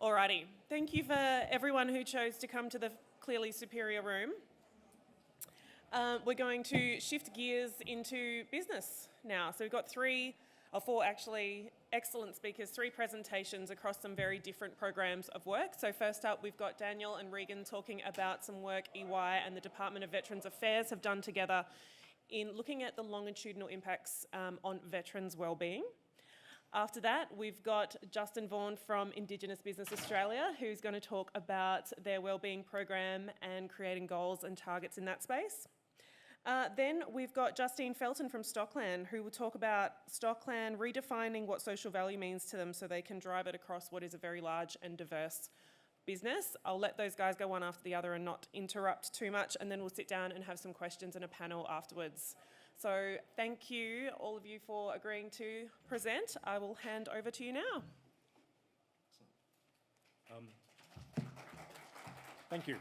Alrighty, thank you for everyone who chose to come to the Clearly Superior room. We're going to shift gears into business now. So we've got four actually excellent speakers, 3 presentations across some very different programs of work. So first up, we've got Daniel and Regan talking about some work EY and the Department of Veterans Affairs have done together in looking at the longitudinal impacts on veterans' wellbeing. After that, we've got Justine Vaughan from Indigenous Business Australia, who's going to talk about their wellbeing program and creating goals and targets in that space. Then we've got Justine Felton from Stockland, who will talk about Stockland redefining what social value means to them so they can drive it across what is a very large and diverse business. I'll let those guys go one after the other and not interrupt too much, and then we'll sit down and have some questions and a panel afterwards. So thank you, all of you, for agreeing to present. I will hand over to you now. Thank you.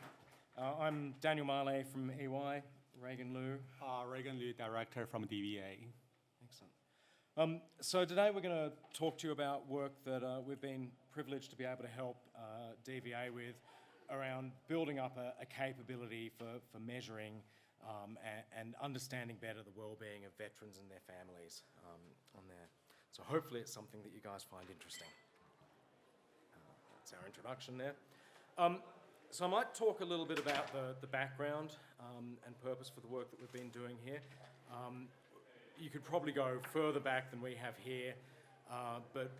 I'm Daniel Marlay from EY, Regan Liu. Regan Liu, Director from DVA. Excellent. So today we're going to talk to you about work that we've been privileged to be able to help DVA with around building up a capability for measuring and understanding better the wellbeing of veterans and their families on there. So hopefully it's something that you guys find interesting. That's our introduction there. So I might talk a little bit about the background and purpose for the work that we've been doing here. You could probably go further back than we have here, but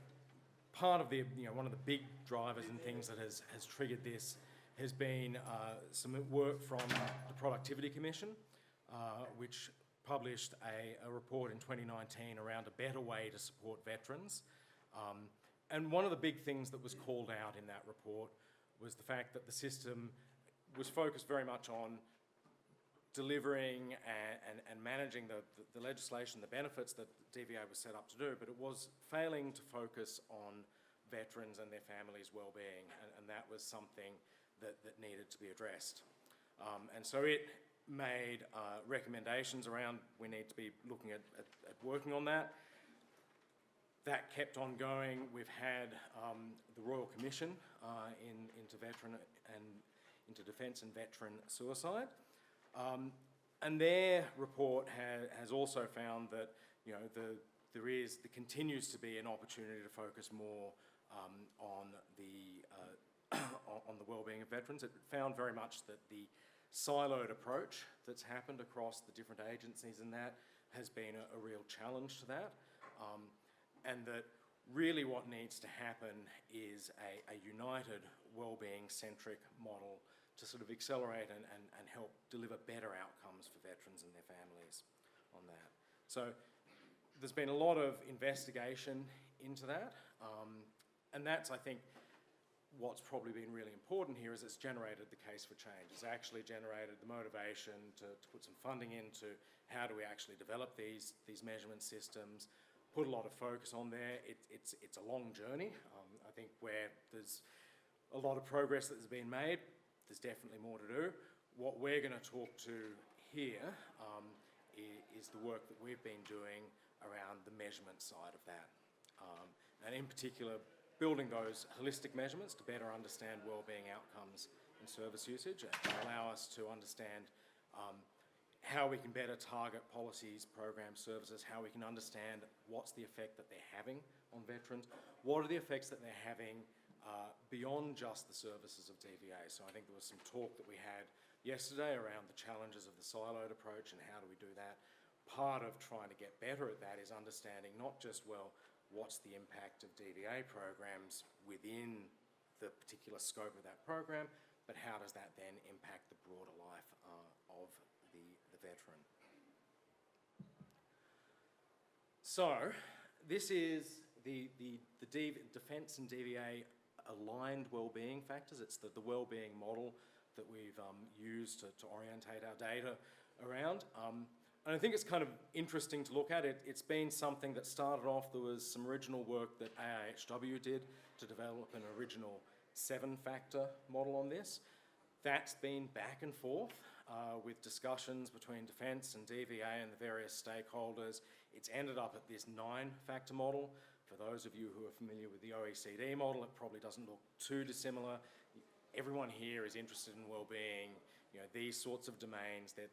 part of one of the big drivers and things that has triggered this has been some work from the Productivity Commission, which published a report in 2019 around a better way to support veterans. And one of the big things that was called out in that report was the fact that the system was focused very much on delivering and managing the legislation, the benefits that DVA was set up to do, but it was failing to focus on veterans and their families' well-being, and that was something that needed to be addressed. And so it made recommendations around we need to be looking at working on that. That kept on going. We've had the Royal Commission into veteran and into defence and veteran suicide, and their report has also found that there continues to be an opportunity to focus more on the wellbeing of veterans. It found very much that the siloed approach that's happened across the different agencies in that has been a real challenge to that, and that really what needs to happen is a united wellbeing-centric model to sort of accelerate and help deliver better outcomes for veterans and their families on that. So there's been a lot of investigation into that, and that's, I think, what's probably been really important here is it's generated the case for change. It's actually generated the motivation to put some funding into how do we actually develop these measurement systems, put a lot of focus on there. It's a long journey. I think where there's a lot of progress that has been made, there's definitely more to do. What we're going to talk to here is the work that we've been doing around the measurement side of that. And in particular, building those holistic measurements to better understand wellbeing outcomes and service usage and allow us to understand how we can better target policies, programs, services, how we can understand what's the effect that they're having on veterans, what are the effects that they're having beyond just the services of DVA. So I think there was some talk that we had yesterday around the challenges of the siloed approach and how do we do that. Part of trying to get better at that is understanding not just, what's the impact of DVA programs within the particular scope of that program, but how does that then impact the broader life of the veteran. So this is the Defence and DVA aligned wellbeing factors. It's the wellbeing model that we've used to orientate our data around. And I think it's kind of interesting to look at it. It's been something that started off, there was some original work that AIHW did to develop an original 7-factor model on this. That's been back and forth with discussions between Defence and DVA and the various stakeholders. It's ended up at this 9-factor model. For those of you who are familiar with the OECD model, it probably doesn't look too dissimilar. Everyone here is interested in well-being. You know, these sorts of domains, they're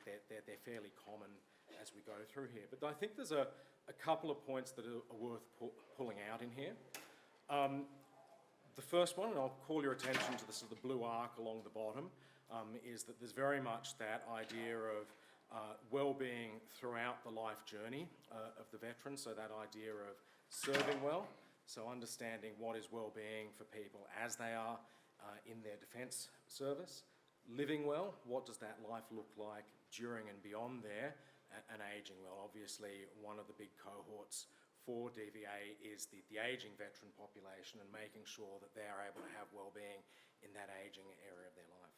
fairly common as we go through here. But I think there's a couple of points that are worth pulling out in here. The first one, and I'll call your attention to the sort of the blue arc along the bottom, is that there's very much that idea of well-being throughout the life journey of the veteran, so that idea of serving well, so understanding what is well-being for people as they are in their defence service, living well, what does that life look like during and beyond there, and ageing well. Obviously, one of the big cohorts for DVA is the ageing veteran population, and making sure that they are able to have well-being in that ageing area of their life.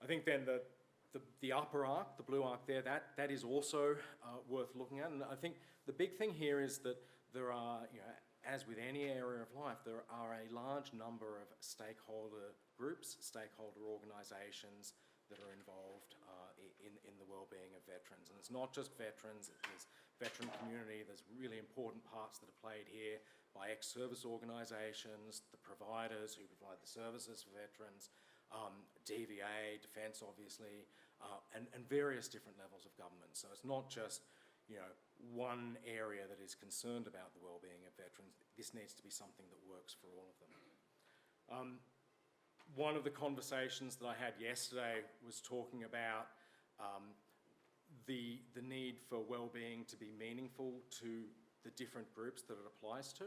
I think then the upper arc, the blue arc there, that is also worth looking at. And I think the big thing here is that there are, you know, as with any area of life, there are a large number of stakeholder groups, stakeholder organisations that are involved in the well-being of veterans. And it's not just veterans, there's veteran community, there's really important parts that are played here by ex-service organisations, the providers who provide the services for veterans, DVA, Defence obviously, and various different levels of government. So it's not just, you know, one area that is concerned about the well-being of veterans. This needs to be something that works for all of them. One of the conversations that I had yesterday was talking about the need for well-being to be meaningful to the different groups that it applies to,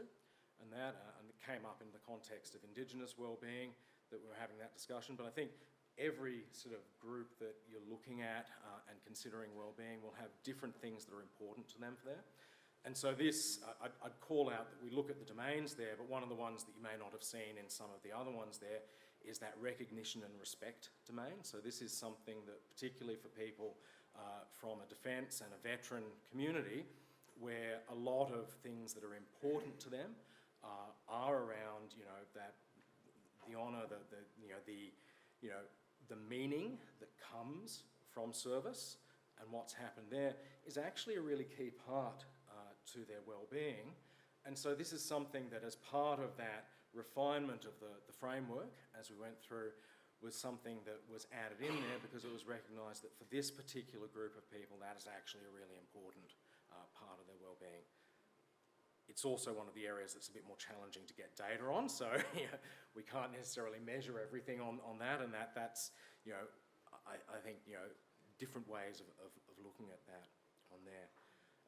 and it came up in the context of Indigenous well-being that we were having that discussion. But I think every sort of group that you're looking at and considering well-being will have different things that are important to them for there. And so this, I'd call out that we look at the domains there, but one of the ones that you may not have seen in some of the other ones there is that recognition and respect domain. So this is something that particularly for people from a defence and a veteran community, where a lot of things that are important to them are around, you know, that the honour, the meaning that comes from service, and what's happened there is actually a really key part to their well-being. And so this is something that, as part of that refinement of the framework as we went through, was something that was added in there because it was recognised that for this particular group of people, that is actually a really important part of their well-being. It's also one of the areas that's a bit more challenging to get data on, so we can't necessarily measure everything on that, and that's, you know, I think, you know, different ways of looking at that on there.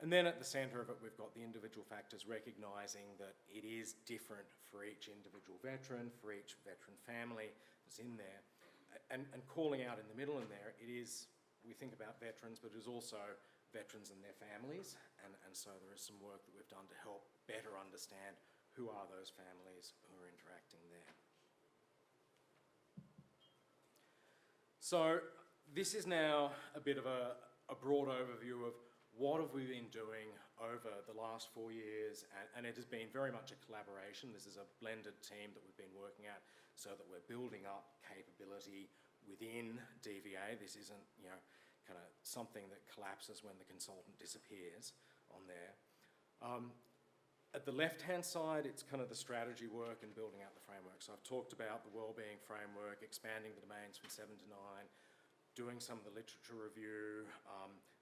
And then at the centre of it, we've got the individual factors, recognising that it is different for each individual veteran, for each veteran family that's in there. And calling out in the middle in there, it is, we think about veterans, but it is also veterans and their families. And so there is some work that we've done to help better understand who are those families who are interacting there. So this is now a bit of a broad overview of what have we been doing over the last 4 years, and it has been very much a collaboration. This is a blended team that we've been working at, so that we're building up capability within DVA. This isn't, you know, kind of something that collapses when the consultant disappears on there. At the left-hand side, it's kind of the strategy work and building out the framework. So I've talked about the wellbeing framework, expanding the domains from 7 to 9, doing some of the literature review,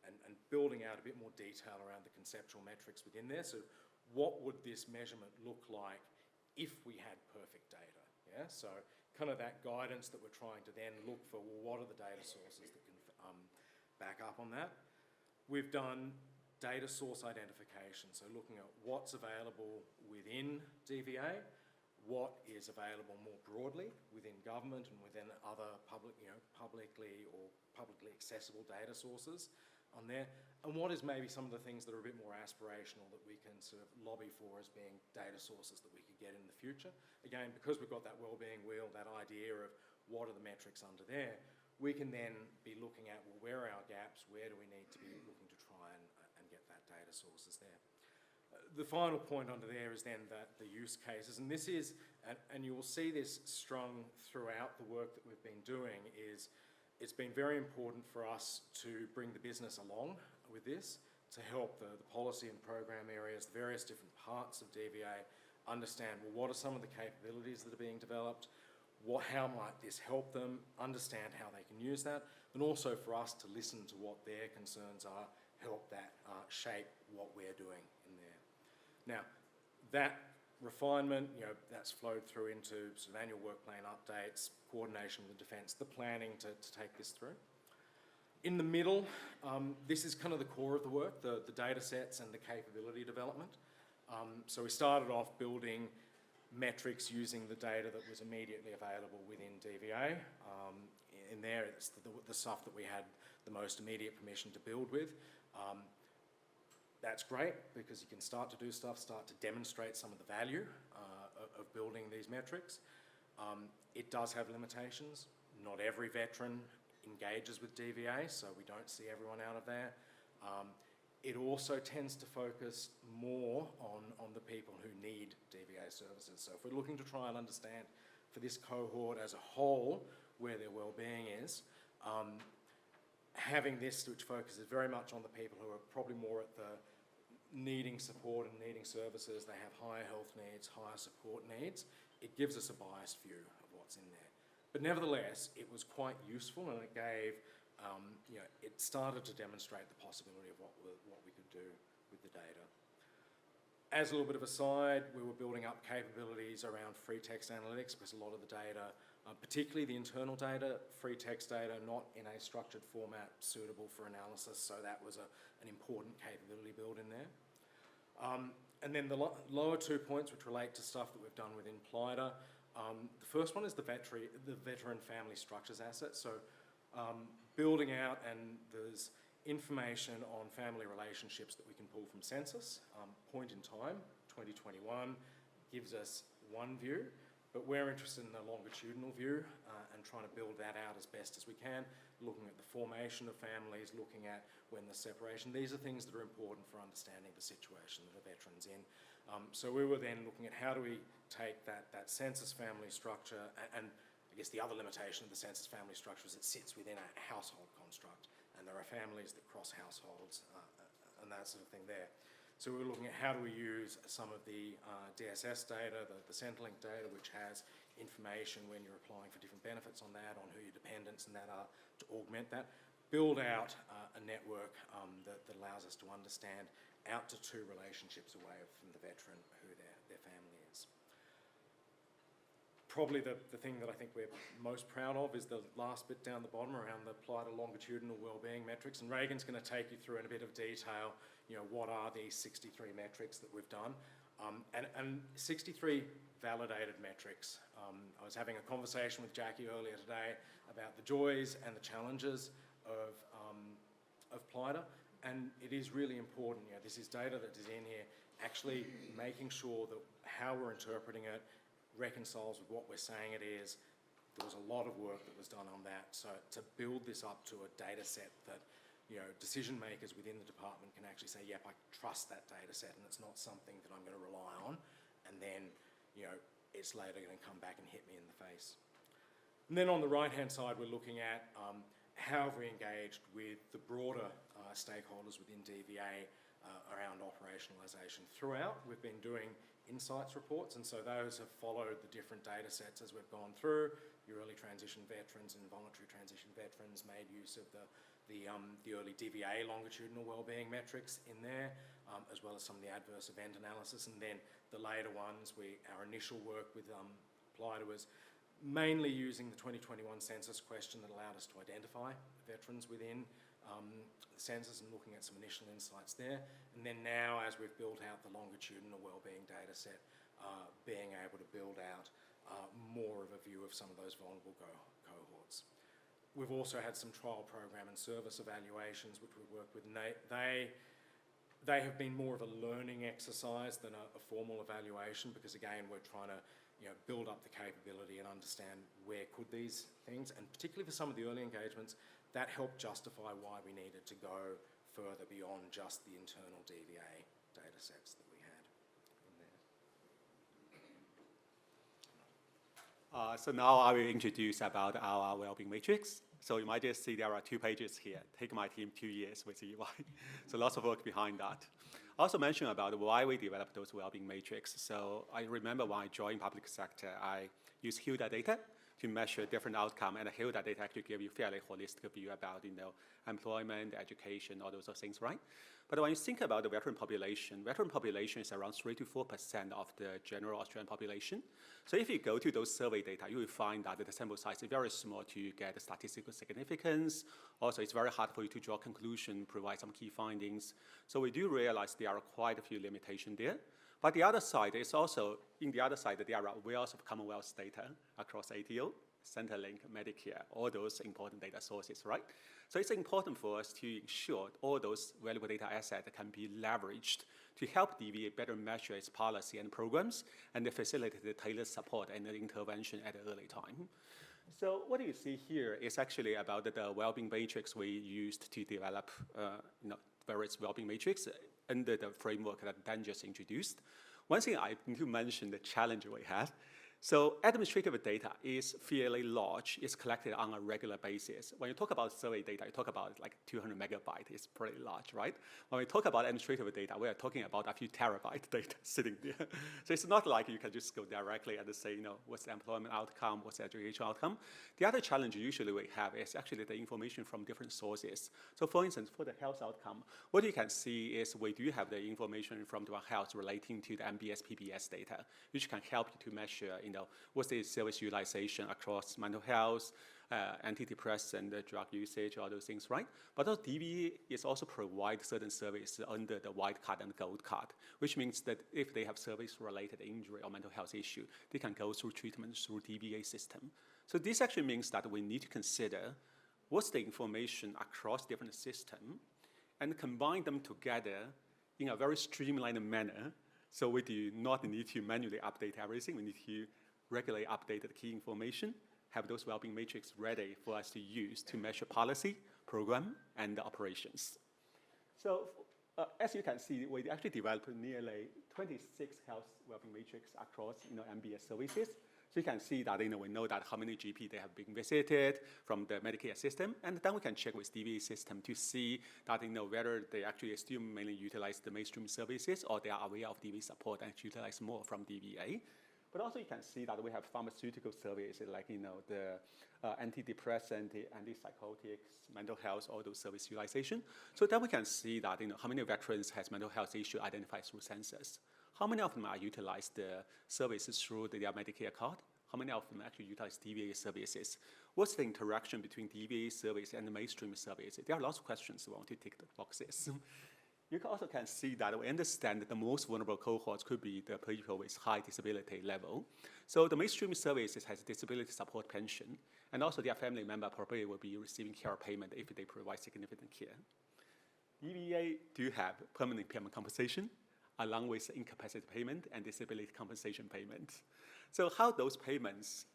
and building out a bit more detail around the conceptual metrics within there. So what would this measurement look like if we had perfect data? Yeah, so kind of that guidance that we're trying to then look for, well, what are the data sources that can back up on that? We've done data source identification, so looking at what's available within DVA, what is available more broadly within government and within other publicly accessible data sources on there, and what is maybe some of the things that are a bit more aspirational that we can sort of lobby for as being data sources that we could get in the future. Again, because we've got that wellbeing wheel, that idea of what are the metrics under there, we can then be looking at, well, where are our gaps, where do we need to be looking to try and get that data sources there. The final point under there is then that the use cases, and this is, and you will see this strung throughout the work that we've been doing, is it's been very important for us to bring the business along with this, to help the policy and program areas, the various different parts of DVA, understand, well, what are some of the capabilities that are being developed, how might this help them, understand how they can use that, and also for us to listen to what their concerns are, help that shape what we're doing in there. Now, that refinement, that's flowed through into sort of annual work plan updates, coordination with the Defence, the planning to take this through. In the middle, this is kind of the core of the work, the data sets and the capability development. So we started off building metrics using the data that was immediately available within DVA. In there, it's the stuff that we had the most immediate permission to build with. That's great because you can start to do stuff, start to demonstrate some of the value of building these metrics. It does have limitations. Not every veteran engages with DVA, so we don't see everyone out of there. It also tends to focus more on the people who need DVA services. So if we're looking to try and understand for this cohort as a whole where their wellbeing is, having this which focuses very much on the people who are probably more at the needing support and needing services, they have higher health needs, higher support needs, it gives us a biased view of what's in there. But nevertheless, it was quite useful and it gave, it started to demonstrate the possibility of what we could do with the data. As a little bit of a side, we were building up capabilities around free text analytics because a lot of the data, particularly the internal data, free text data, not in a structured format suitable for analysis, so that was an important capability build in there. And then the lower 2 points which relate to stuff that we've done within PLIDA. The first one is the veteran family structures asset. So building out, and there's information on family relationships that we can pull from census. Point in time, 2021, gives us one view, but we're interested in a longitudinal view and trying to build that out as best as we can, looking at the formation of families, looking at when the separation. These are things that are important for understanding the situation that a veteran's in. So we were then looking at how do we take that census family structure, and I guess the other limitation of the census family structure is it sits within a household construct, and there are families that cross households and that sort of thing there. So we were looking at how do we use some of the DSS data, the Centrelink data, which has information when you're applying for different benefits on that, on who your dependents and that are, to augment that. Build out a network that allows us to understand out to 2 relationships away from the veteran who their family is. Probably the thing that I think we're most proud of is the last bit down the bottom around the PLIDA longitudinal wellbeing metrics, and Regan's going to take you through in a bit of detail, what are these 63 metrics that we've done, and 63 validated metrics. I was having a conversation with Jackie earlier today about the joys and the challenges of PLIDA, and it is really important, this is data that is in here, actually making sure that how we're interpreting it reconciles with what we're saying it is. There was a lot of work that was done on that. So to build this up to a data set that, decision makers within the department can actually say, yep, I trust that data set and it's not something that I'm going to rely on, and then, it's later going to come back and hit me in the face. And then on the right-hand side, we're looking at how have we engaged with the broader stakeholders within DVA around operationalisation. Throughout, we've been doing insights reports, and so those have followed the different data sets as we've gone through. Your early transition veterans and voluntary transition veterans made use of the early DVA longitudinal wellbeing metrics in there, as well as some of the adverse event analysis, and then the later ones, our initial work with PLIDA was mainly using the 2021 census question that allowed us to identify veterans within the census and looking at some initial insights there. And then now, as we've built out the longitudinal wellbeing data set, being able to build out more of a view of some of those vulnerable cohorts. We've also had some trial program and service evaluations which we've worked with, and they have been more of a learning exercise than a formal evaluation, because again, we're trying to build up the capability and understand where could these things, and particularly for some of the early engagements, that helped justify why we needed to go further beyond just the internal DVA data sets that we had in there. So now I will introduce about our wellbeing matrix. So you might just see there are 2 pages here. Take my team 2 years with EY. So lots of work behind that. I also mentioned about why we developed those well-being matrix. So I remember when I joined public sector, I used HILDA data to measure different outcomes, and HILDA data actually give you fairly holistic view about employment, education, all those things, right? But when you think about the veteran population is around 3 to 4% of the general Australian population. So if you go to those survey data, you will find that the sample size is very small to get the statistical significance. Also, it's very hard for you to draw conclusion, provide some key findings. So we do realize there are quite a few limitations there. But the other side is also, there are wealth of Commonwealth data across ATO, Centrelink, Medicare, all those important data sources, right? So it's important for us to ensure all those valuable data assets can be leveraged to help DVA better measure its policy and programs and facilitate the tailored support and the intervention at an early time. So what you see here is actually about the well-being matrix we used to develop various well-being matrix under the framework that Dan just introduced. One thing I need to mention, the challenge we have. So administrative data is fairly large. It's collected on a regular basis. When you talk about survey data, you talk about like 200 megabytes. It's pretty large, right? When we talk about administrative data, we are talking about a few terabyte data sitting there. So it's not like you can just go directly and say, what's the employment outcome, what's the education outcome. The other challenge usually we have is actually the information from different sources. So for instance, for the health outcome, what you can see is we do have the information from the health relating to the MBS PBS data, which can help you to measure what's the service utilization across mental health, antidepressant, drug usage, all those things, right? But also DVA is also provide certain services under the white card and gold card, which means that if they have service-related injury or mental health issue, they can go through treatment through DVA system. So this actually means that we need to consider what's the information across different systems and combine them together in a very streamlined manner. So we do not need to manually update everything. We need to regularly update the key information, have those well-being matrix ready for us to use to measure policy, program, and operations. So as you can see, we actually developed nearly 26 health well-being matrix across MBS services. So you can see that we know that how many GP they have been visited from the Medicare system, and then we can check with DVA system to see that whether they actually still mainly utilize the mainstream services or they are aware of DVA support and utilize more from DVA. But also you can see that we have pharmaceutical services like the antidepressant, the antipsychotics, mental health, all those service utilization. So then we can see that how many veterans has mental health issue identified through census. How many of them are utilized the services through their Medicare card? How many of them actually utilize DVA services? What's the interaction between DVA service and the mainstream services? There are lots of questions we want to tick the boxes. You also can see that we understand that the most vulnerable cohorts could be the people with high disability level. So the mainstream services has disability support pension, and also their family member probably will be receiving care payment if they provide significant care. DVA do have permanent payment compensation, along with incapacity payment and disability compensation payment. So how those payments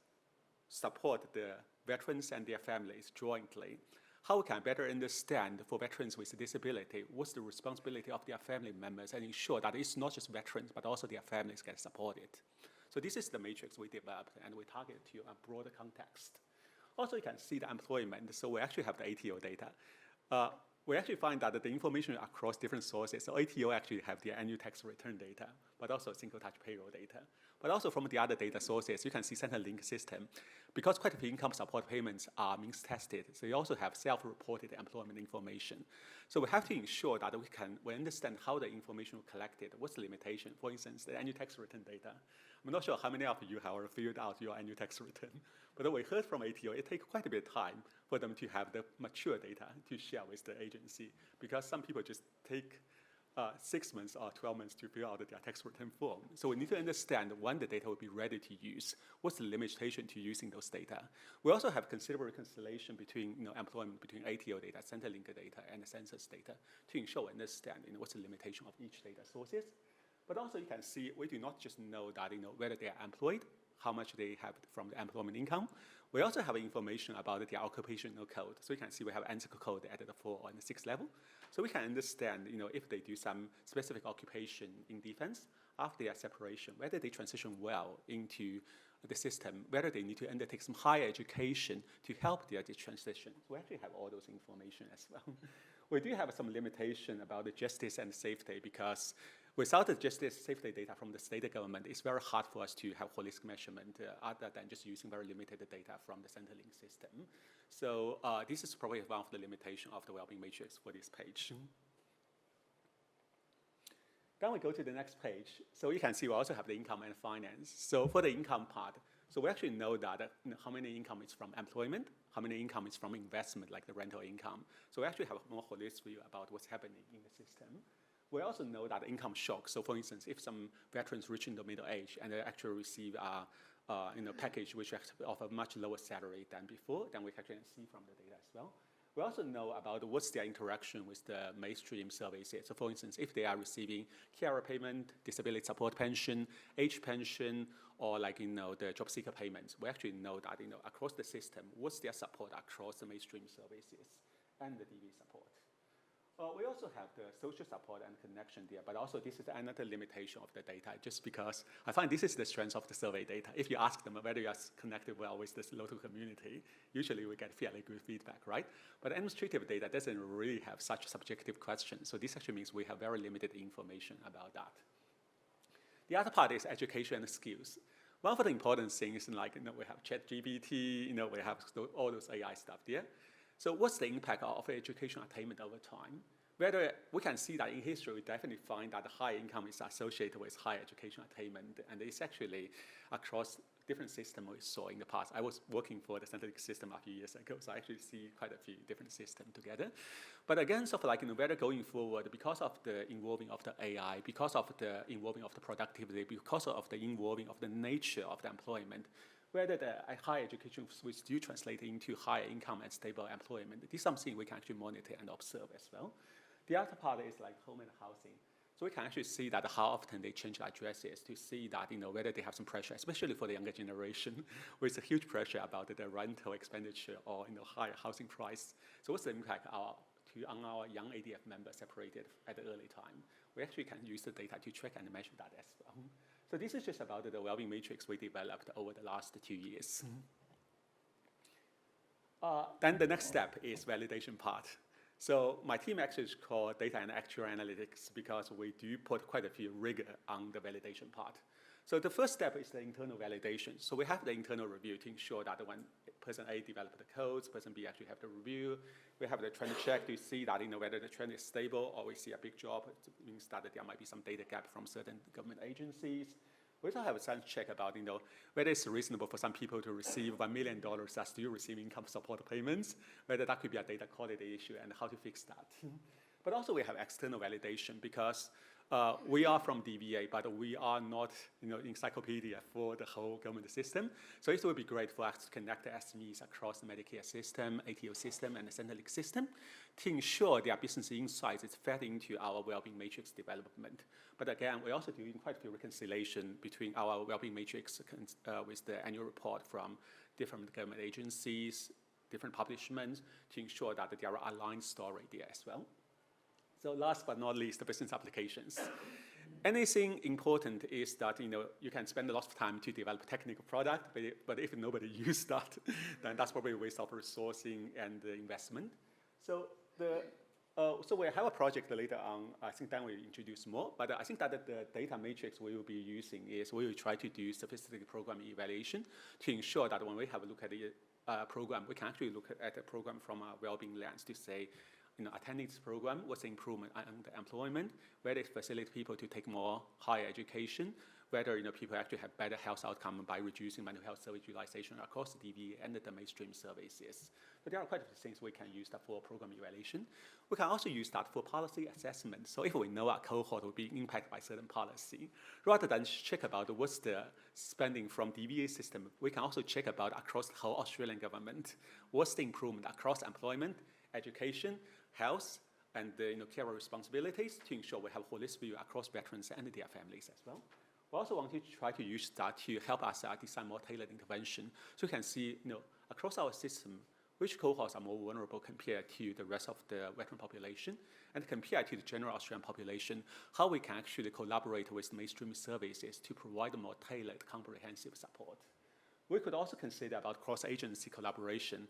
support the veterans and their families jointly, how we can better understand for veterans with disability, what's the responsibility of their family members and ensure that it's not just veterans, but also their families get supported. So this is the matrix we developed, and we target to a broader context. Also, you can see the employment. So we actually have the ATO data. We actually find that the information across different sources, so ATO actually have their annual tax return data, but also single touch payroll data. But also from the other data sources, you can see Centrelink system. Because quite a few income support payments are means tested, so you also have self-reported employment information. So we have to ensure that we understand how the information was collected, what's the limitation. For instance, the annual tax return data. I'm not sure how many of you have filled out your annual tax return, but we heard from ATO, it takes quite a bit of time for them to have the mature data to share with the agency, because some people just take 6 months or 12 months to fill out their tax return form. So we need to understand when the data will be ready to use, what's the limitation to using those data. We also have considerable reconciliation between employment between ATO data, Centrelink data, and the census data to ensure we understand what's the limitation of each data sources. But also you can see we do not just know that whether they are employed, how much they have from the employment income. We also have information about their occupational code. So you can see we have ANZCO code at the 4 and the 6 level. So we can understand if they do some specific occupation in defense after their separation, whether they transition well into the system, whether they need to undertake some higher education to help their transition. We actually have all those information as well. We do have some limitation about the justice and safety because without the justice safety data from the state government, it's very hard for us to have holistic measurement other than just using very limited data from the Centrelink system. So this is probably one of the limitations of the wellbeing matrix for this page. Then we go to the next page. So you can see we also have the income and finance. So for the income part, so we actually know that how many income is from employment, how many income is from investment, like the rental income. So we actually have a more holistic view about what's happening in the system. We also know that income shock. So for instance, if some veterans reaching the middle age and they actually receive a package which offer much lower salary than before, then we can actually see from the data as well. We also know about what's their interaction with the mainstream services. So for instance, if they are receiving carer payment, disability support pension, age pension, or like, the job seeker payments, we actually know that, across the system, what's their support across the mainstream services and the DV support. We also have the social support and connection there, but also this is another limitation of the data, just because I find this is the strength of the survey data. If you ask them whether you are connected well with this local community, usually we get fairly good feedback, right? But administrative data doesn't really have such subjective questions, so this actually means we have very limited information about that. The other part is education and skills. One of the important things is we have ChatGPT, we have all those AI stuff there. So what's the impact of education attainment over time? Whether we can see that in history, we definitely find that high income is associated with high education attainment, and it's actually across different systems we saw in the past. I was working for the Centrelink system a few years ago, so I actually see quite a few different systems together. But again, sort of whether going forward, because of the involving of the AI, because of the involving of the productivity, because of the involving of the nature of the employment, whether the higher education switch do translate into higher income and stable employment, this is something we can actually monitor and observe as well. The other part is like home and housing. So we can actually see that how often they change addresses to see that, whether they have some pressure, especially for the younger generation, with a huge pressure about the rental expenditure or, higher housing price. So what's the impact on our young ADF members separated at the early time? We actually can use the data to track and measure that as well. So this is just about the wellbeing matrix we developed over the last 2 years. Then the next step is validation part. So my team actually is called Data and Actual Analytics because we do put quite a few rigor on the validation part. So the first step is the internal validation. So we have the internal review to ensure that when person A developed the codes, person B actually have the review. We have the trend check to see that whether the trend is stable or we see a big drop. It means that there might be some data gap from certain government agencies. We also have a sense check about whether it's reasonable for some people to receive $1 million that still receive income support payments, whether that could be a data quality issue and how to fix that. But also we have external validation because we are from DVA, but we are not encyclopedia for the whole government system. So it would be great for us to connect the SMEs across the Medicare system, ATO system, and the Centrelink system to ensure their business insights is fed into our wellbeing matrix development. But again, we're also doing quite a few reconciliation between our wellbeing matrix with the annual report from different government agencies, different publishments to ensure that there are aligned story there as well. So last but not least, the business applications. Anything important is that you can spend a lot of time to develop a technical product, but if nobody uses that, then that's probably a waste of resourcing and investment. So so we have a project later on. I think then we introduce more, but I think that the data matrix we will be using is we will try to do sophisticated program evaluation to ensure that when we have a look at the program, we can actually look at the program from a well-being lens to say, attending this program, what's the improvement on the employment, whether it facilitates people to take more higher education, whether people actually have better health outcome by reducing mental health service utilization across the DV and the mainstream services. But there are quite a few things we can use that for program evaluation. We can also use that for policy assessment. So if we know a cohort will be impacted by certain policy, rather than check about what's the spending from DVA system, we can also check about across the whole Australian government, what's the improvement across employment, education, health, and care responsibilities to ensure we have a holistic view across veterans and their families as well. We also want to try to use that to help us design more tailored intervention so we can see across our system which cohorts are more vulnerable compared to the rest of the veteran population, and compared to the general Australian population, how we can actually collaborate with mainstream services to provide more tailored, comprehensive support. We could also consider about cross-agency collaboration.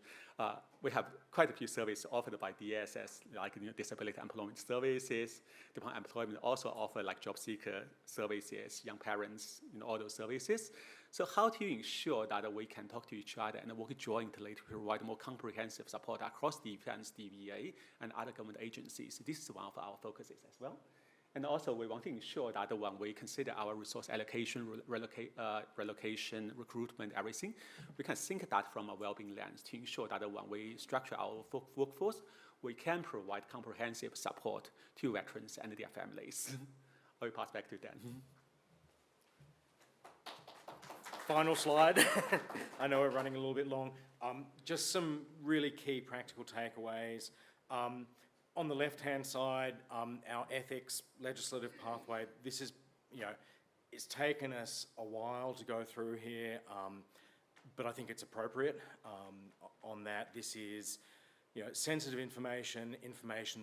We have quite a few services offered by DSS, like disability employment services. Department of Employment also offer like job seeker services, young parents, all those services. So how to ensure that we can talk to each other and work jointly to provide more comprehensive support across defense, DVA, and other government agencies? This is one of our focuses as well. And also, we want to ensure that when we consider our resource allocation, relocation, recruitment, everything, we can think that from a well-being lens to ensure that when we structure our workforce, we can provide comprehensive support to veterans and their families. I will pass back to Dan. Final slide. I know we're running a little bit long. Just some really key practical takeaways. On the left-hand side, our ethics legislative pathway, this is, it's taken us a while to go through here, but I think it's appropriate on that. This is, sensitive information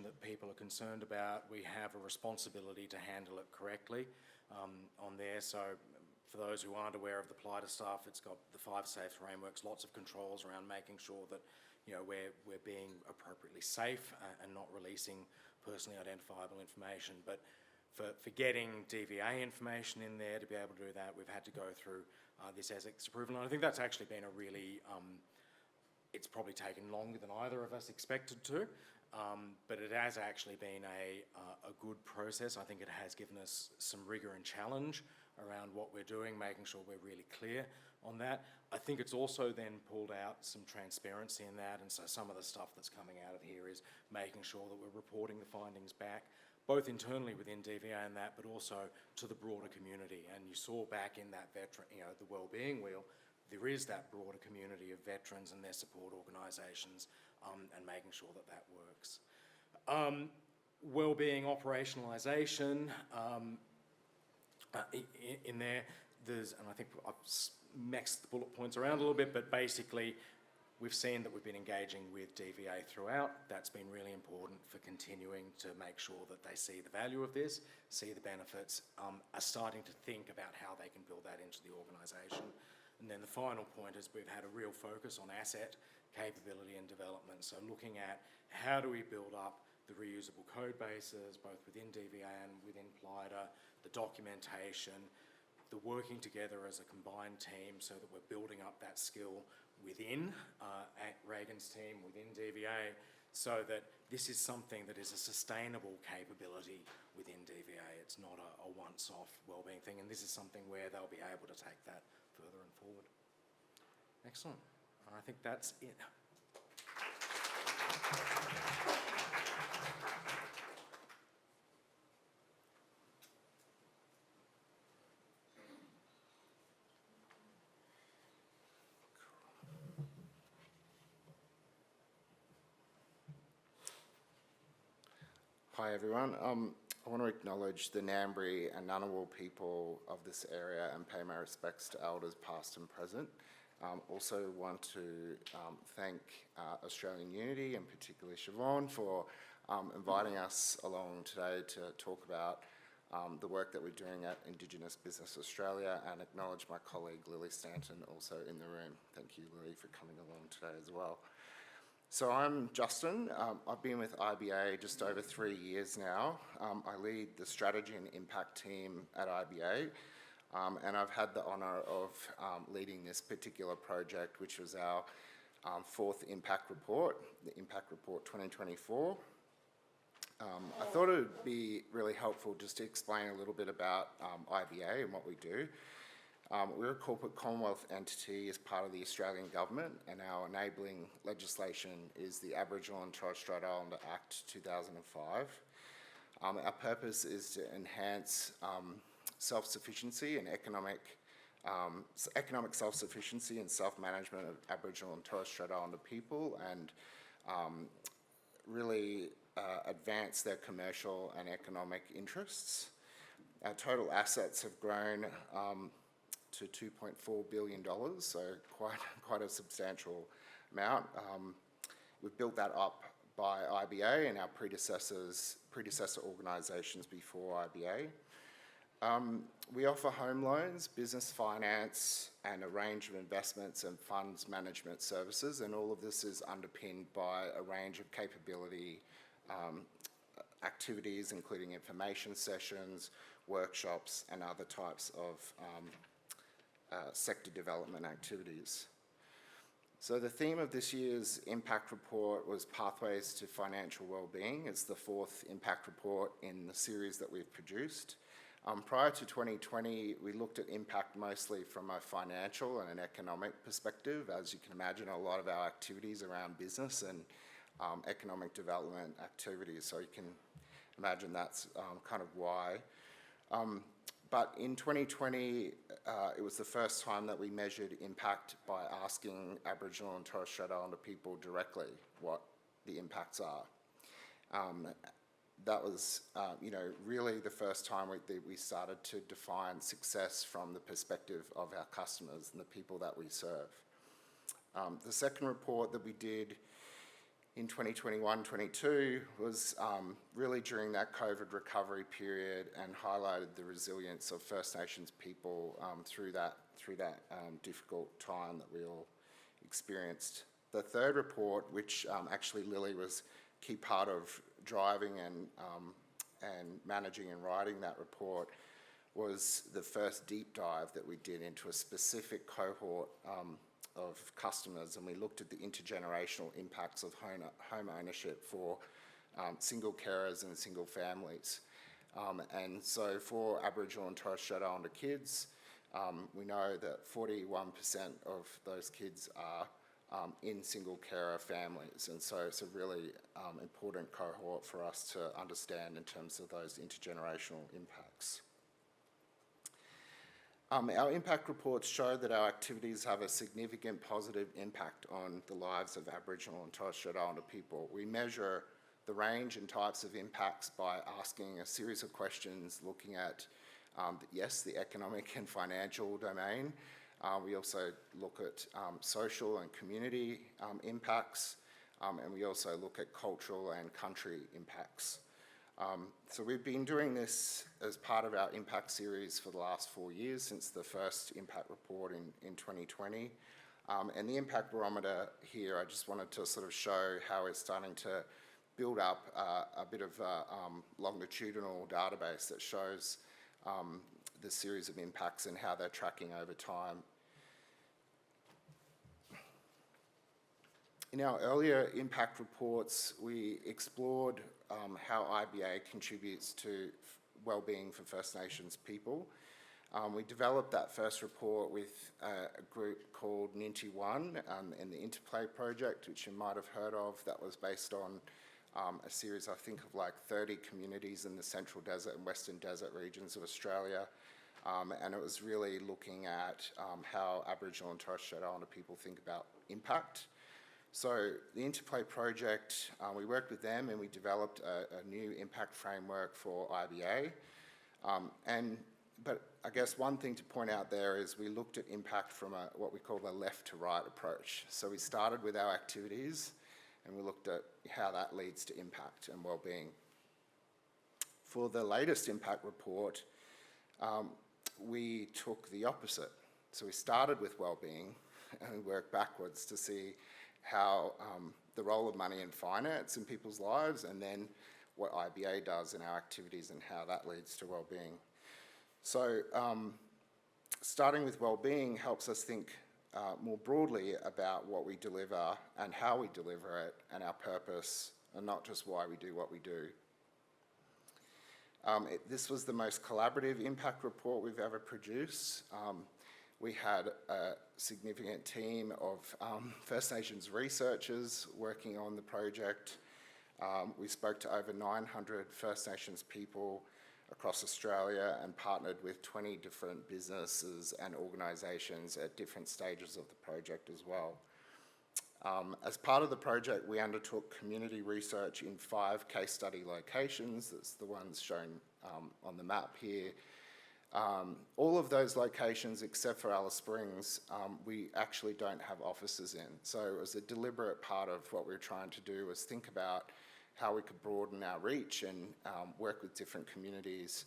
that people are concerned about. We have a responsibility to handle it correctly on there. So for those who aren't aware of the plighter stuff, it's got the 5 safe frameworks, lots of controls around making sure that we're being appropriately safe and not releasing personally identifiable information. But for getting DVA information in there to be able to do that, we've had to go through this ethics approval. And I think that's actually been a really, it's probably taken longer than either of us expected to, but it has actually been a good process. I think it has given us some rigour and challenge around what we're doing, making sure we're really clear on that. I think it's also then pulled out some transparency in that, and so some of the stuff that's coming out of here is making sure that we're reporting the findings back, both internally within DVA and that, but also to the broader community. And you saw back in that veteran, the wellbeing wheel, there is that broader community of veterans and their support organisations, and making sure that that works. Wellbeing operationalisation, in there, and I think I've mixed the bullet points around a little bit, but basically we've seen that we've been engaging with DVA throughout. That's been really important for continuing to make sure that they see the value of this, see the benefits, are starting to think about how they can build that into the organisation. And then the final point is we've had a real focus on asset capability and development. So looking at how do we build up the reusable code bases, both within DVA and within PLIDA, the documentation, the working together as a combined team so that we're building up that skill within Regan's team, within DVA, so that this is something that is a sustainable capability within DVA. It's not a once-off wellbeing thing, and this is something where they'll be able to take that further and forward. Excellent. I think that's it. Hi everyone. I want to acknowledge the Ngambri and Ngunnawal people of this area and pay my respects to elders past and present. Also want to thank Australian Unity and particularly Siobhan for inviting us along today to talk about the work that we're doing at Indigenous Business Australia, and acknowledge my colleague Lily Stanton also in the room. Thank you, Lily, for coming along today as well. So I'm Justin. I've been with IBA just over 3 years now. I lead the strategy and impact team at IBA, and I've had the honour of leading this particular project, which was our 4th impact report, the Impact Report 2024. I thought it would be really helpful just to explain a little bit about IBA and what we do. We're a corporate Commonwealth entity as part of the Australian Government, and our enabling legislation is the Aboriginal and Torres Strait Islander Act 2005. Our purpose is to enhance self-sufficiency and economic self-sufficiency and self-management of Aboriginal and Torres Strait Islander people, and really advance their commercial and economic interests. Our total assets have grown to $2.4 billion, so quite a substantial amount. We've built that up by IBA and our predecessor organisations before IBA. We offer home loans, business finance, and a range of investments and funds management services, and all of this is underpinned by a range of capability activities, including information sessions, workshops, and other types of sector development activities. So the theme of this year's impact report was Pathways to Financial Wellbeing. It's the fourth impact report in the series that we've produced. Prior to 2020, we looked at impact mostly from a financial and an economic perspective. As you can imagine, a lot of our activities around business and economic development activities, so you can imagine that's kind of why. But in 2020, it was the first time that we measured impact by asking Aboriginal and Torres Strait Islander people directly what the impacts are. That was, really the first time we started to define success from the perspective of our customers and the people that we serve. The second report that we did in 2021-22 was really during that COVID recovery period and highlighted the resilience of First Nations people through that difficult time that we all experienced. The third report, which actually Lily was a key part of driving and managing and writing that report, was the first deep dive that we did into a specific cohort of customers, and we looked at the intergenerational impacts of home ownership for single carers and single families. And so for Aboriginal and Torres Strait Islander kids, we know that 41% of those kids are in single carer families, and so it's a really important cohort for us to understand in terms of those intergenerational impacts. Our impact reports show that our activities have a significant positive impact on the lives of Aboriginal and Torres Strait Islander people. We measure the range and types of impacts by asking a series of questions looking at, the economic and financial domain. We also look at social and community impacts, and we also look at cultural and country impacts. So we've been doing this as part of our impact series for the last 4 years, since the first impact report in 2020. And the impact barometer here, I just wanted to sort of show how it's starting to build up a bit of a longitudinal database that shows the series of impacts and how they're tracking over time. In our earlier impact reports, we explored how IBA contributes to wellbeing for First Nations people. We developed that first report with a group called Ninety One and the Interplay Project, which you might have heard of, that was based on a series, I think, of like 30 communities in the Central Desert and Western Desert regions of Australia. And it was really looking at how Aboriginal and Torres Strait Islander people think about impact. So the Interplay Project, we worked with them and we developed a new impact framework for IBA. But I guess one thing to point out there is we looked at impact from what we call the left to right approach. So we started with our activities and we looked at how that leads to impact and wellbeing. For the latest impact report, we took the opposite. So we started with wellbeing and we worked backwards to see how the role of money and finance in people's lives, and then what IBA does in our activities and how that leads to wellbeing. So starting with wellbeing helps us think more broadly about what we deliver and how we deliver it and our purpose, and not just why we do what we do. This was the most collaborative impact report we've ever produced. We had a significant team of First Nations researchers working on the project. We spoke to over 900 First Nations people across Australia and partnered with 20 different businesses and organisations at different stages of the project as well. As part of the project, we undertook community research in 5 case study locations. That's the ones shown on the map here. All of those locations, except for Alice Springs, we actually don't have offices in. So it was a deliberate part of what we were trying to do, was think about how we could broaden our reach and work with different communities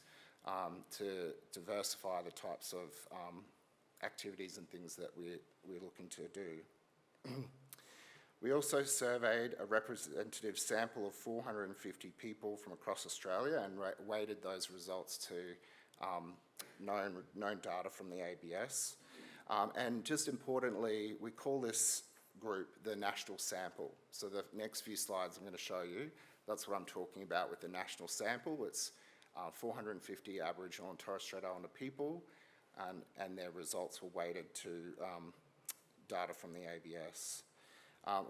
to diversify the types of activities and things that we're looking to do. We also surveyed a representative sample of 450 people from across Australia and weighted those results to known data from the ABS. And just importantly, we call this group the national sample. So the next few slides I'm going to show you, that's what I'm talking about with the national sample. It's 450 Aboriginal and Torres Strait Islander people, and their results were weighted to data from the ABS.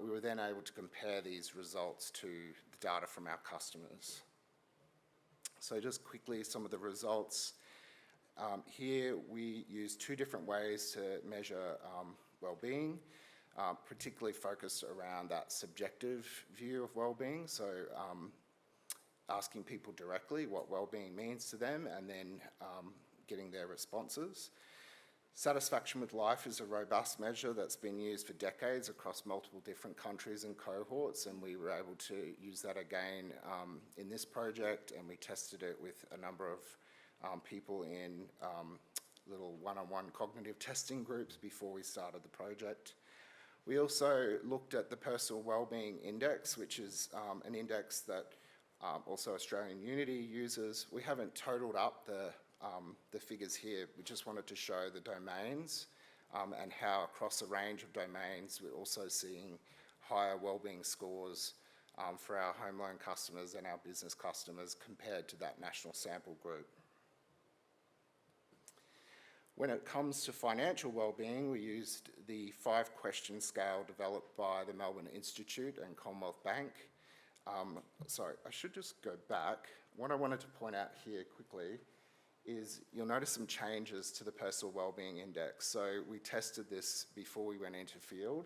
We were then able to compare these results to the data from our customers. So just quickly, some of the results. Here we use two different ways to measure wellbeing, particularly focused around that subjective view of wellbeing. So asking people directly what wellbeing means to them and then getting their responses. Satisfaction with life is a robust measure that's been used for decades across multiple different countries and cohorts, and we were able to use that again in this project, and we tested it with a number of people in little one-on-one cognitive testing groups before we started the project. We also looked at the Personal Wellbeing Index, which is an index that also Australian Unity uses. We haven't totaled up the figures here. We just wanted to show the domains and how across a range of domains we're also seeing higher wellbeing scores for our home loan customers and our business customers compared to that national sample group. When it comes to financial wellbeing, we used the 5-question scale developed by the Melbourne Institute and Commonwealth Bank. Sorry, I should just go back. What I wanted to point out here quickly is you'll notice some changes to the Personal Wellbeing Index. So we tested this before we went into field,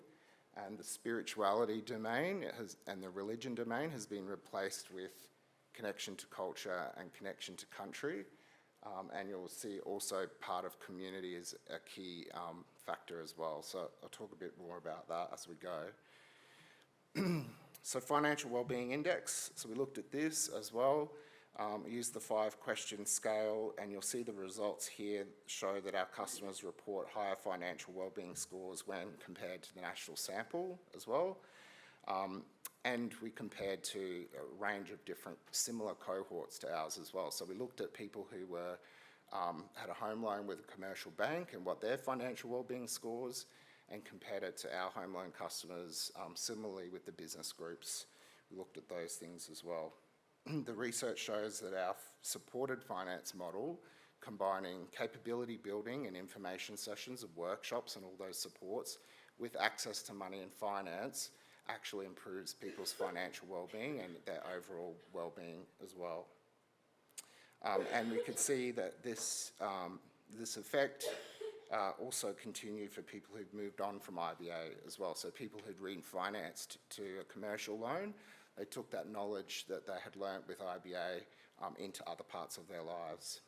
and the spirituality domain and the religion domain has been replaced with connection to culture and connection to country. And you'll see also part of community is a key factor as well. So I'll talk a bit more about that as we go. So Financial Wellbeing Index, so we looked at this as well. Used the 5-question scale, and you'll see the results here show that our customers report higher financial wellbeing scores when compared to the national sample as well. And we compared to a range of different similar cohorts to ours as well. So we looked at people who were had a home loan with a commercial bank and what their financial wellbeing scores, and compared it to our home loan customers similarly with the business groups. We looked at those things as well. The research shows that our supported finance model, combining capability building and information sessions of workshops and all those supports with access to money and finance, actually improves people's financial wellbeing and their overall wellbeing as well. And we could see that this effect also continued for people who'd moved on from IBA as well. So people who'd refinanced to a commercial loan, they took that knowledge that they had learnt with IBA into other parts of their lives.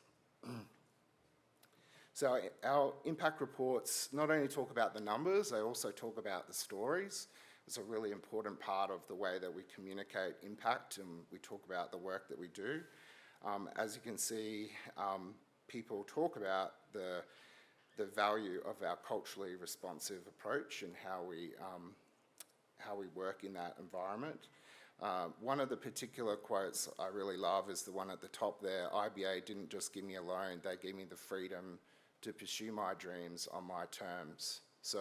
So our impact reports not only talk about the numbers, they also talk about the stories. It's a really important part of the way that we communicate impact, and we talk about the work that we do. As you can see, people talk about the value of our culturally responsive approach and how we work in that environment. One of the particular quotes I really love is the one at the top there. IBA didn't just give me a loan, they gave me the freedom to pursue my dreams on my terms. So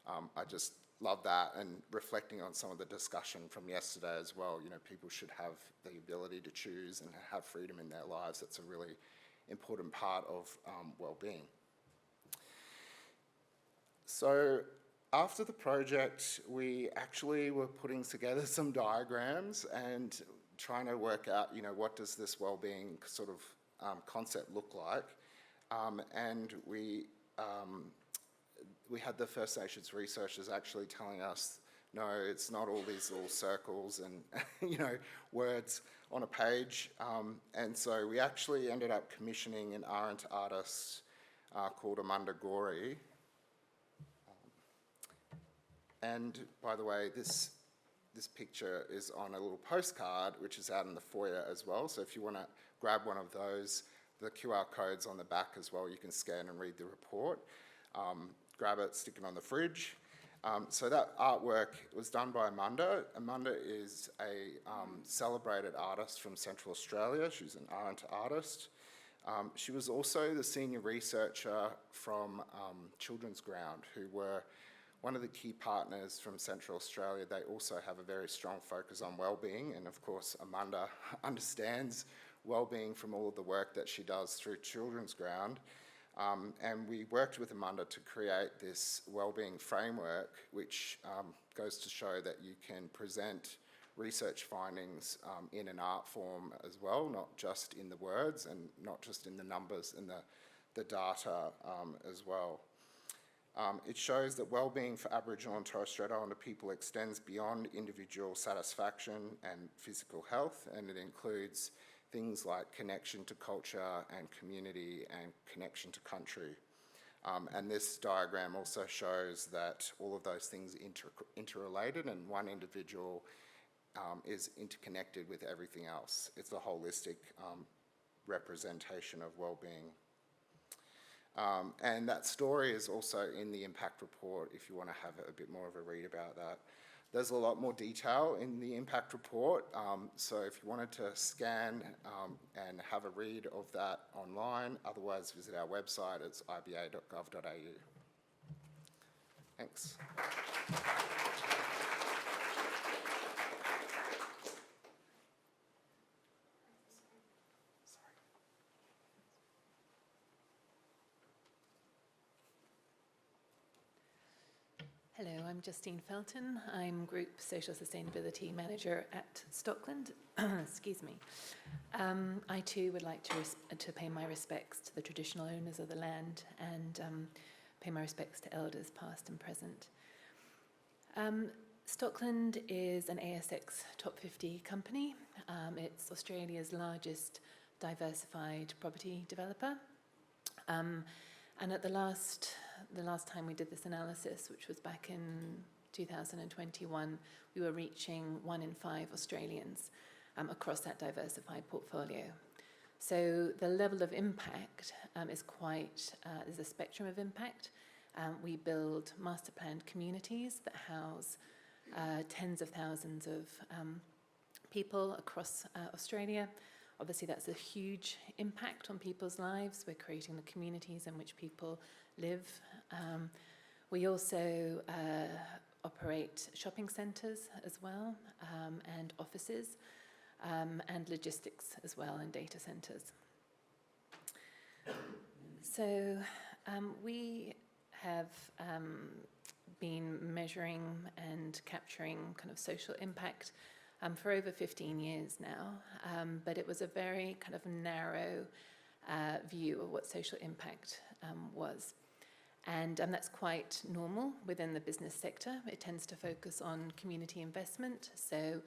I just love that, and reflecting on some of the discussion from yesterday as well, you know, people should have the ability to choose and have freedom in their lives. That's a really important part of well-being. So after the project, we actually were putting together some diagrams and trying to work out, you know, what does this well-being sort of concept look like? And we had the First Nations researchers actually telling us, no, it's not all these little circles and you know, words on a page. And so we actually ended up commissioning an Ernst artist called Amanda Gorey. And by the way, this picture is on a little postcard, which is out in the foyer as well. So if you want to grab one of those, the QR code's on the back as well. You can scan and read the report. Grab it, stick it on the fridge. So that artwork was done by Amanda. Amanda is a celebrated artist from Central Australia. She's an art artist. She was also the senior researcher from Children's Ground, who were one of the key partners from Central Australia. They also have a very strong focus on wellbeing, and of course Amanda understands wellbeing from all of the work that she does through Children's Ground. And we worked with Amanda to create this wellbeing framework, which goes to show that you can present research findings in an art form as well, not just in the words and not just in the numbers and the data as well. It shows that wellbeing for Aboriginal and Torres Strait Islander people extends beyond individual satisfaction and physical health, and it includes things like connection to culture and community and connection to country. And this diagram also shows that all of those things are interrelated, and one individual is interconnected with everything else. It's a holistic representation of well-being. And that story is also in the impact report if you want to have a bit more of a read about that. There's a lot more detail in the impact report, so if you wanted to scan and have a read of that online, otherwise visit our website, it's iba.gov.au. Thanks. Hello, I'm Justine Felton. I'm Group Social Sustainability Manager at Stockland. Excuse me. I too would like to pay my respects to the traditional owners of the land and pay my respects to elders past and present. Stockland is an ASX top 50 company. It's Australia's largest diversified property developer. And at the last time we did this analysis, which was back in 2021, we were reaching 1 in 5 Australians across that diversified portfolio. So the level of impact is quite, there's a spectrum of impact. We build master planned communities that house tens of thousands of people across Australia. Obviously, that's a huge impact on people's lives. We're creating the communities in which people live. We also operate shopping centres as well, and offices, and logistics as well, and data centres. So we have been measuring and capturing kind of social impact for over 15 years now, but it was a very kind of narrow view of what social impact was. And that's quite normal within the business sector. It tends to focus on community investment, so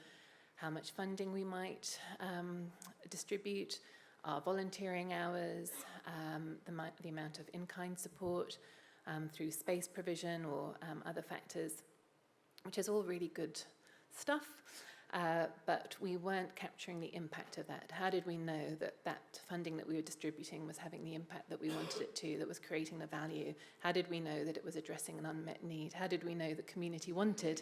how much funding we might distribute, our volunteering hours, the amount of in-kind support through space provision or other factors, which is all really good stuff. But we weren't capturing the impact of that. How did we know that that funding that we were distributing was having the impact that we wanted it to, that was creating the value? How did we know that it was addressing an unmet need? How did we know the community wanted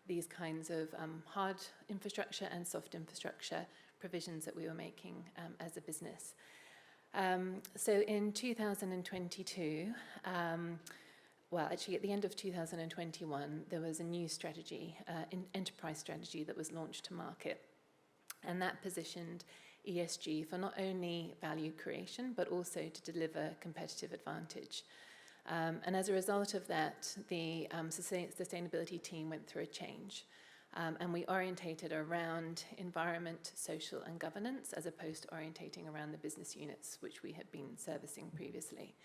these kinds of hard infrastructure and soft infrastructure provisions that we were making as a business? So in 2022, well, actually, at the end of 2021, there was a new strategy, enterprise strategy that was launched to market. And that positioned ESG for not only value creation, but also to deliver competitive advantage. And as a result of that, the sustainability team went through a change. And we orientated around environment, social, and governance, as opposed to orientating around the business units, which we had been servicing previously.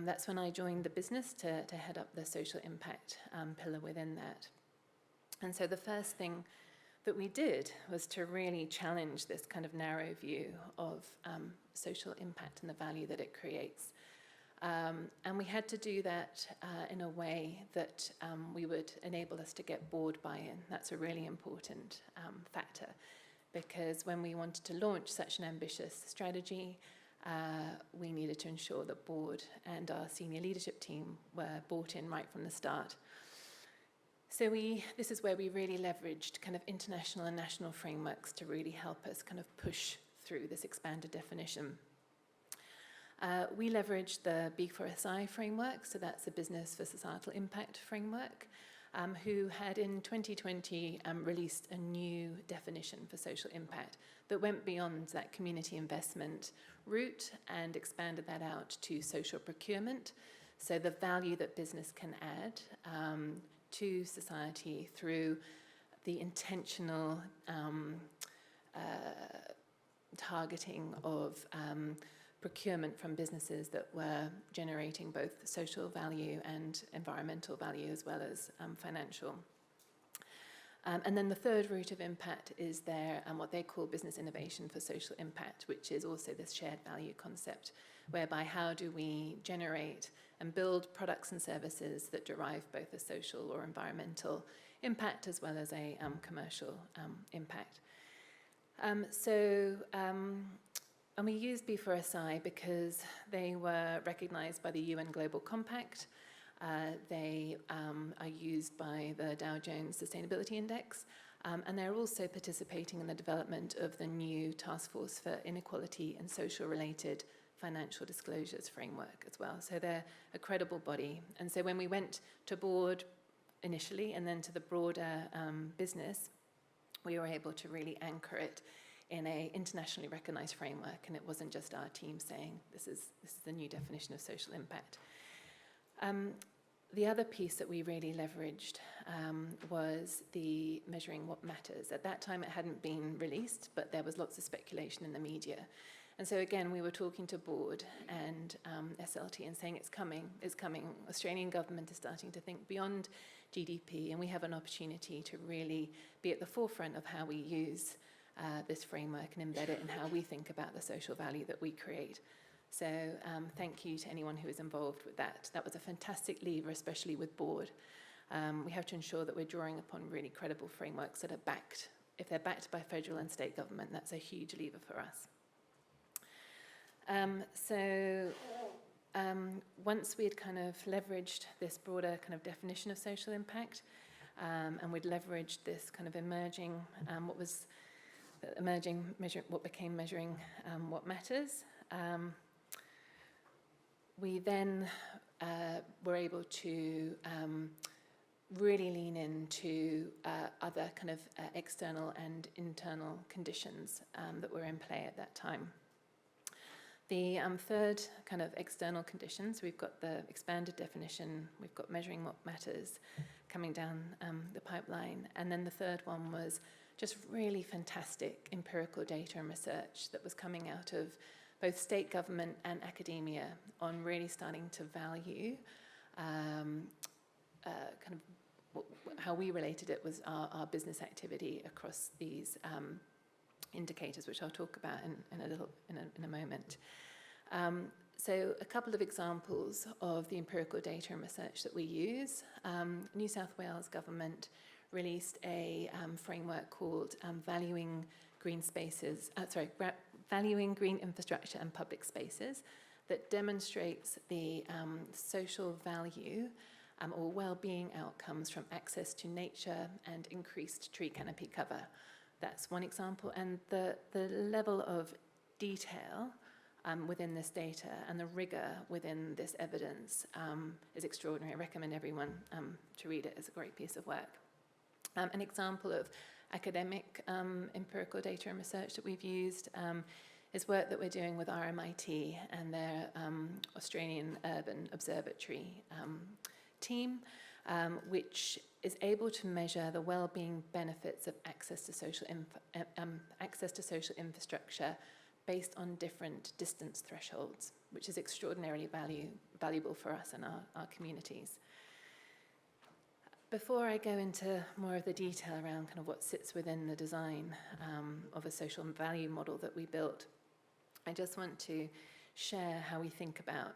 That's when I joined the business to head up the social impact pillar within that. And so the first thing that we did was to really challenge this kind of narrow view of social impact and the value that it creates. And we had to do that in a way that we would enable us to get board buy-in. That's a really important factor, because when we wanted to launch such an ambitious strategy, we needed to ensure that board and our senior leadership team were bought in right from the start. So this is where we really leveraged kind of international and national frameworks to really help us kind of push through this expanded definition. We leveraged the B4SI framework, so that's the Business for Societal Impact framework, who had in 2020 released a new definition for social impact that went beyond that community investment route and expanded that out to social procurement, so the value that business can add to society through the intentional targeting of procurement from businesses that were generating both social value and environmental value as well as financial. And then the third route of impact is their what they call business innovation for social impact, which is also this shared value concept, whereby how do we generate and build products and services that derive both a social or environmental impact as well as a commercial impact. And we used B4SI because they were recognised by the UN Global Compact. They are used by the Dow Jones Sustainability Index, and they're also participating in the development of the new Task Force for Inequality and Social-Related Financial Disclosures framework as well. So they're a credible body. And so when we went to board initially and then to the broader business, we were able to really anchor it in an internationally recognised framework, and it wasn't just our team saying this is the new definition of social impact. The other piece that we really leveraged was the measuring what matters. At that time, it hadn't been released, but there was lots of speculation in the media. And so again, we were talking to board and SLT and saying it's coming. Australian government is starting to think beyond GDP, and we have an opportunity to really be at the forefront of how we use this framework and embed it in how we think about the social value that we create. So thank you to anyone who is involved with that. That was a fantastic lever, especially with board. We have to ensure that we're drawing upon really credible frameworks that are backed. If they're backed by federal and state government, that's a huge lever for us. Once we had kind of leveraged this broader kind of definition of social impact, and we'd leveraged this kind of emerging, what became measuring what matters, we then were able to really lean into other kind of external and internal conditions that were in play at that time. The third kind of external conditions, we've got the expanded definition, we've got measuring what matters coming down the pipeline, and then the third one was just really fantastic empirical data and research that was coming out of both state government and academia on really starting to value how we related it was our business activity across these indicators, which I'll talk about in a moment. So a couple of examples of the empirical data and research that we use. New South Wales government released a framework called Valuing Green Infrastructure and Public Spaces that demonstrates the social value or well-being outcomes from access to nature and increased tree canopy cover. That's one example, and the level of detail within this data and the rigor within this evidence is extraordinary. I recommend everyone to read it. It's a great piece of work. An example of academic empirical data and research that we've used is work that we're doing with RMIT and their Australian Urban Observatory team, which is able to measure the well-being benefits of access to social infrastructure based on different distance thresholds, which is extraordinarily valuable for us and our communities. Before I go into more of the detail around kind of what sits within the design of a social value model that we built, I just want to share how we think about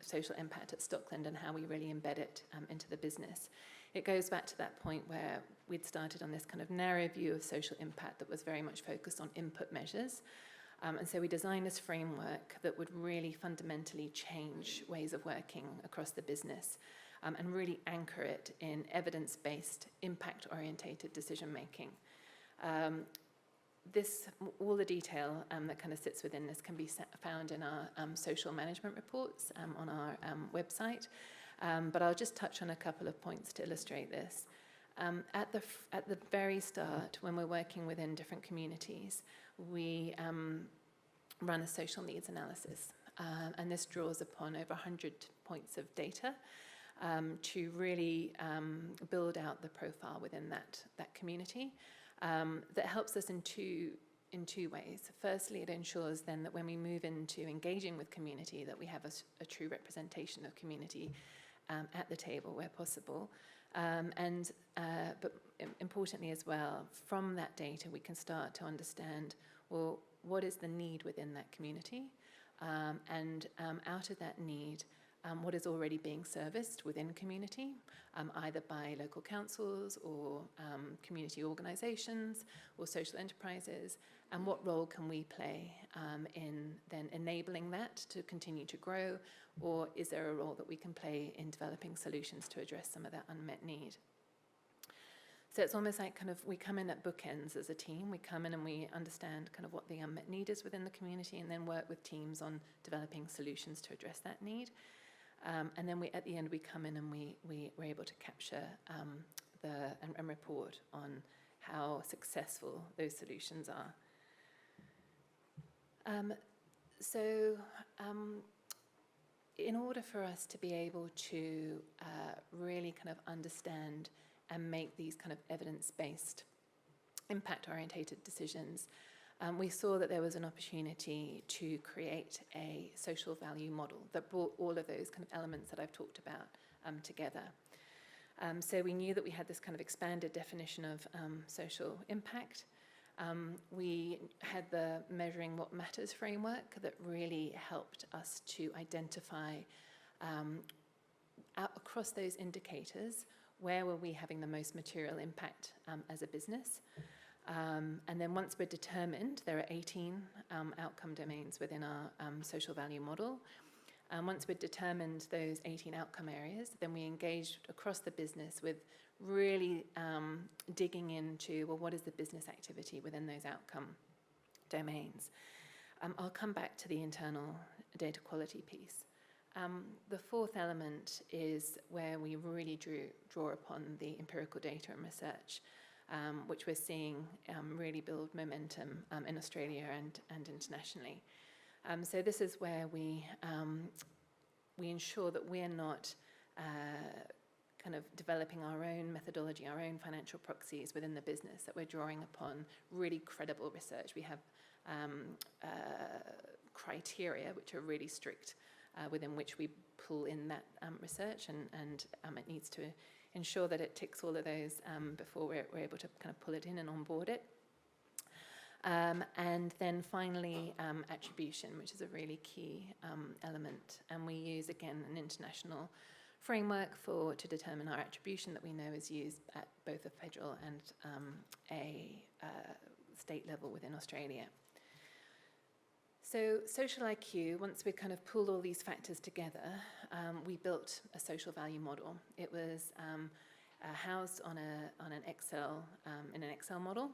social impact at Stockland and how we really embed it into the business. It goes back to that point where we'd started on this kind of narrow view of social impact that was very much focused on input measures. And so we designed this framework that would really fundamentally change ways of working across the business, and really anchor it in evidence-based, impact-orientated decision-making. All the detail that kind of sits within this can be found in our social management reports on our website, but I'll just touch on a couple of points to illustrate this. At the very start, when we're working within different communities, we run a social needs analysis, and this draws upon over 100 points of data to really build out the profile within that community. That helps us in two ways. Firstly, it ensures then that when we move into engaging with community, that we have a true representation of community at the table where possible. But importantly as well, from that data, we can start to understand, well, what is the need within that community? And out of that need, what is already being serviced within community, either by local councils or community organisations or social enterprises, and what role can we play in then enabling that to continue to grow, or is there a role that we can play in developing solutions to address some of that unmet need? So it's almost like kind of we come in at bookends as a team. We come in and we understand kind of what the unmet need is within the community, and then work with teams on developing solutions to address that need. And then at the end, we come in and we're able to capture and report on how successful those solutions are. In order for us to be able to really kind of understand and make these kind of evidence-based, impact-orientated decisions, we saw that there was an opportunity to create a social value model that brought all of those kind of elements that I've talked about together. So we knew that we had this kind of expanded definition of social impact. We had the Measuring What Matters framework that really helped us to identify across those indicators, where were we having the most material impact as a business. And then once we're determined, there are 18 outcome domains within our social value model. Once we'd determined those 18 outcome areas, then we engaged across the business with really digging into, well, what is the business activity within those outcome domains? I'll come back to the internal data quality piece. The fourth element is where we really draw upon the empirical data and research, which we're seeing really build momentum in Australia and internationally. So this is where we ensure that we're not kind of developing our own methodology, our own financial proxies within the business, that we're drawing upon really credible research. We have criteria which are really strict within which we pull in that research, and it needs to ensure that it ticks all of those before we're able to kind of pull it in and onboard it. And then finally, attribution, which is a really key element. And we use, again, an international framework to determine our attribution that we know is used at both a federal and a state level within Australia. So social IQ, once we kind of pulled all these factors together, we built a social value model. It was housed on an Excel in an Excel model,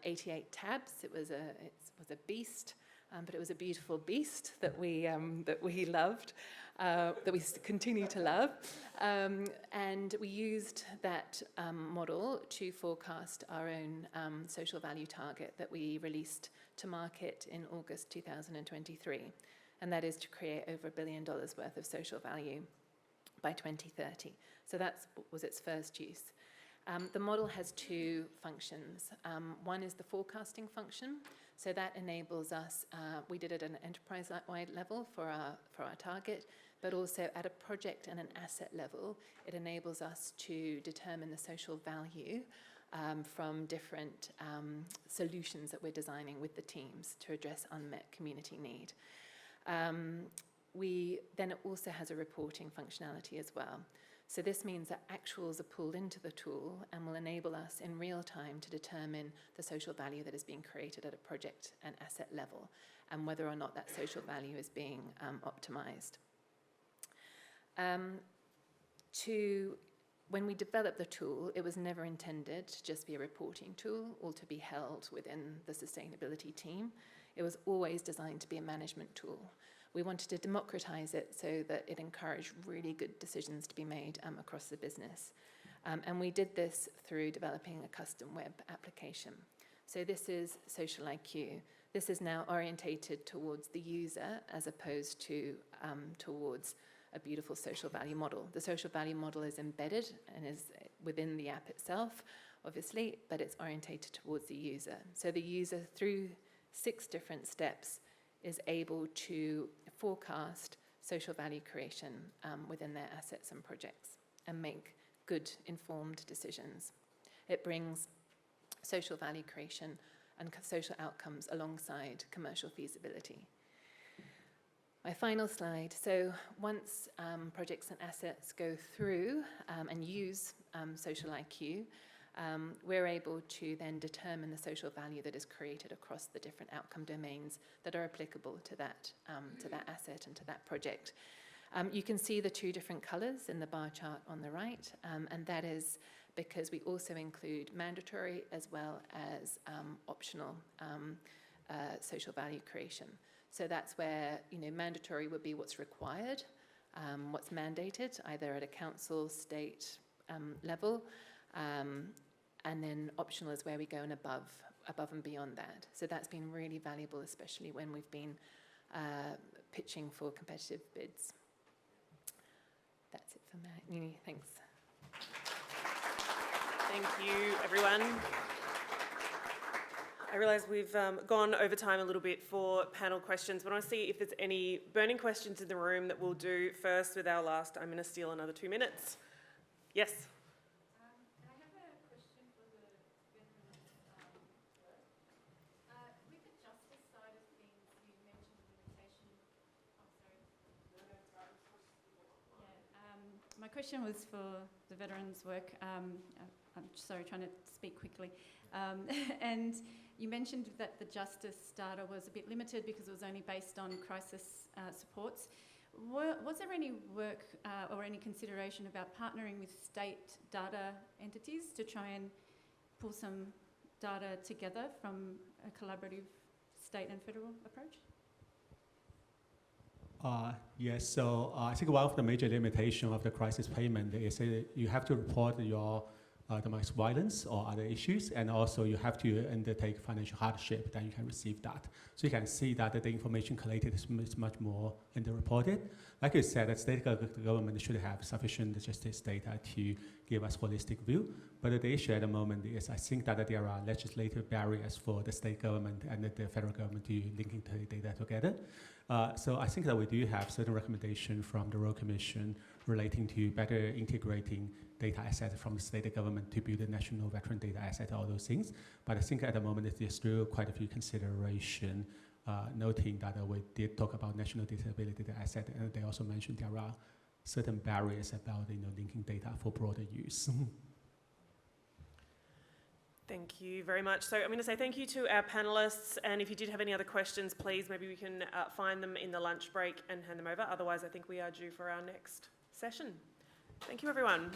88 tabs. It was a beast, but it was a beautiful beast that we loved, that we continue to love, and we used that model to forecast our own social value target that we released to market in August 2023, and that is to create over $1 billion worth of social value by 2030. So that was its first use. The model has two functions. One is the forecasting function. So that enables us, we did it at an enterprise-wide level for our target, but also at a project and an asset level, it enables us to determine the social value from different solutions that we're designing with the teams to address unmet community need. Then it also has a reporting functionality as well. So this means that actuals are pulled into the tool and will enable us in real time to determine the social value that is being created at a project and asset level, and whether or not that social value is being optimized. When we developed the tool, it was never intended to just be a reporting tool or to be held within the sustainability team. It was always designed to be a management tool. We wanted to democratize it so that it encouraged really good decisions to be made across the business. And we did this through developing a custom web application. So this is Social IQ. This is now orientated towards the user as opposed to towards a beautiful social value model. The social value model is embedded and is within the app itself, obviously, but it's orientated towards the user. So the user, through 6 different steps, is able to forecast social value creation within their assets and projects and make good, informed decisions. It brings social value creation and social outcomes alongside commercial feasibility. My final slide. So once projects and assets go through and use Social IQ, we're able to then determine the social value that is created across the different outcome domains that are applicable to that asset and to that project. You can see the 2 different colours in the bar chart on the right, and that is because we also include mandatory as well as optional social value creation. So that's where, mandatory would be what's required, what's mandated, either at a council, state level, and then optional is where we go and above and beyond that. So that's been really valuable, especially when we've been pitching for competitive bids. That's it for me. Thanks. Thank you, everyone. I realise we've gone over time a little bit for panel questions, but I want to see if there's any burning questions in the room that we'll do first with our last. I'm going to steal another 2 minutes. Yes? I have a question for the veterans work. With the justice side of things, you mentioned limitation. My question was for the veterans work. I'm sorry, trying to speak quickly. And you mentioned that the justice data was a bit limited because it was only based on crisis supports. Was there any work or any consideration about partnering with state data entities to try and pull some data together from a collaborative state and federal approach? Yes, so I think one of the major limitations of the crisis payment is that you have to report your domestic violence or other issues, and also you have to undertake financial hardship, then you can receive that. So you can see that the information collected is much more underreported. Like you said, the state government should have sufficient justice data to give us holistic view, but the issue at the moment is I think that there are legislative barriers for the state government and the federal government to linking the data together. So I think that we do have certain recommendations from the Royal Commission relating to better integrating data assets from the state government to build a national veteran data asset, all those things. But I think at the moment there's still quite a few considerations, noting that we did talk about national disability data asset, and they also mentioned there are certain barriers about linking data for broader use. Thank you very much. So I'm going to say thank you to our panellists, and if you did have any other questions, please, maybe we can find them in the lunch break and hand them over. Otherwise, I think we are due for our next session. Thank you, everyone.